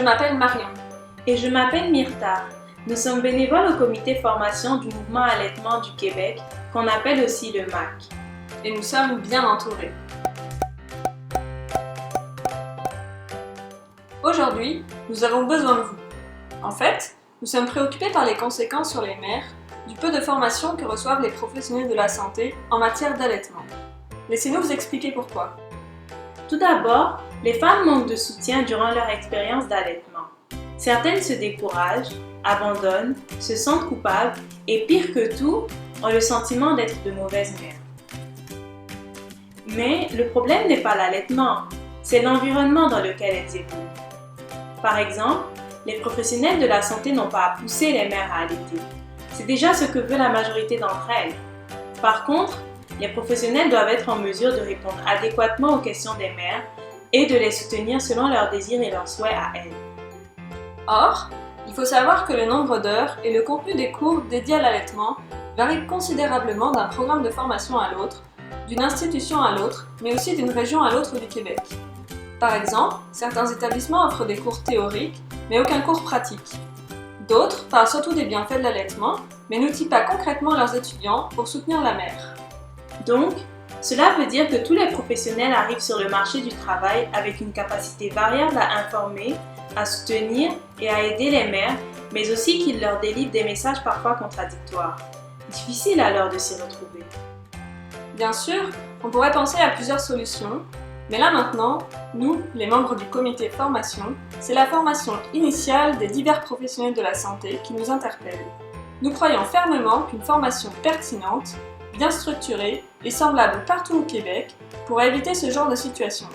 m'appelle Marion. Et je m'appelle Myrta. Nous sommes bénévoles au comité formation du mouvement Allaitement du Québec, qu'on appelle aussi le MAC. Et nous sommes bien entourés. Aujourd'hui, nous avons besoin de vous. En fait, nous sommes préoccupés par les conséquences sur les mères du peu de formation que reçoivent les professionnels de la santé en matière d'allaitement. Laissez-nous vous expliquer pourquoi. Tout d'abord, les femmes manquent de soutien durant leur expérience d'allaitement. Certaines se découragent, abandonnent, se sentent coupables et pire que tout, ont le sentiment d'être de mauvaises mères. Mais le problème n'est pas l'allaitement, c'est l'environnement dans lequel elles évoluent. Par exemple, les professionnels de la santé n'ont pas à pousser les mères à allaiter. C'est déjà ce que veut la majorité d'entre elles. Par contre, les professionnels doivent être en mesure de répondre adéquatement aux questions des mères et de les soutenir selon leurs désirs et leurs souhaits à elles. Or, il faut savoir que le nombre d'heures et le contenu des cours dédiés à l'allaitement varient considérablement d'un programme de formation à l'autre, d'une institution à l'autre, mais aussi d'une région à l'autre du Québec. Par exemple, certains établissements offrent des cours théoriques, mais aucun cours pratique. D'autres parlent surtout des bienfaits de l'allaitement, mais n'outillent pas concrètement leurs étudiants pour soutenir la mère. Donc, cela veut dire que tous les professionnels arrivent sur le marché du travail avec une capacité variable à informer, à soutenir et à aider les mères, mais aussi qu'ils leur délivrent des messages parfois contradictoires. Difficile alors de s'y retrouver. Bien sûr, on pourrait penser à plusieurs solutions, mais là maintenant, nous, les membres du comité formation, c'est la formation initiale des divers professionnels de la santé qui nous interpelle. Nous croyons fermement qu'une formation pertinente, bien structurée et semblable partout au Québec pourrait éviter ce genre de situation.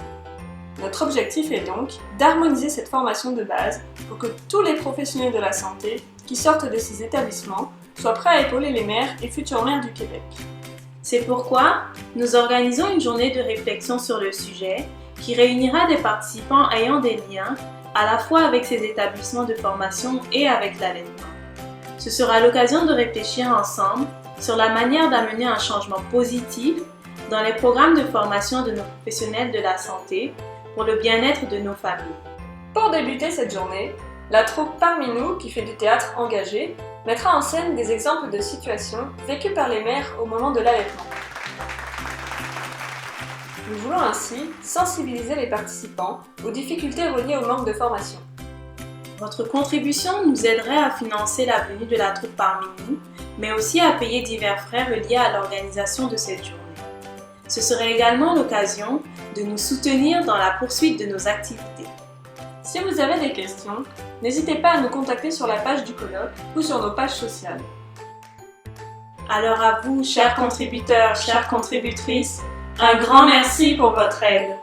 Notre objectif est donc d'harmoniser cette formation de base pour que tous les professionnels de la santé qui sortent de ces établissements soient prêts à épauler les mères et futures mères du Québec. C'est pourquoi nous organisons une journée de réflexion sur le sujet qui réunira des participants ayant des liens à la fois avec ces établissements de formation et avec l'allaitement. Ce sera l'occasion de réfléchir ensemble sur la manière d'amener un changement positif dans les programmes de formation de nos professionnels de la santé pour le bien-être de nos familles. Pour débuter cette journée, la troupe Parmi nous, qui fait du théâtre engagé, mettra en scène des exemples de situations vécues par les mères au moment de l'allaitement. Nous voulons ainsi sensibiliser les participants aux difficultés reliées au manque de formation. Votre contribution nous aiderait à financer la venue de la troupe Parmi nous, mais aussi à payer divers frais reliés à l'organisation de cette journée. Ce serait également l'occasion de nous soutenir dans la poursuite de nos activités. Si vous avez des questions, n'hésitez pas à nous contacter sur la page du colloque ou sur nos pages sociales. Alors à vous, chers contributeurs, chères contributrices, un grand merci pour votre aide.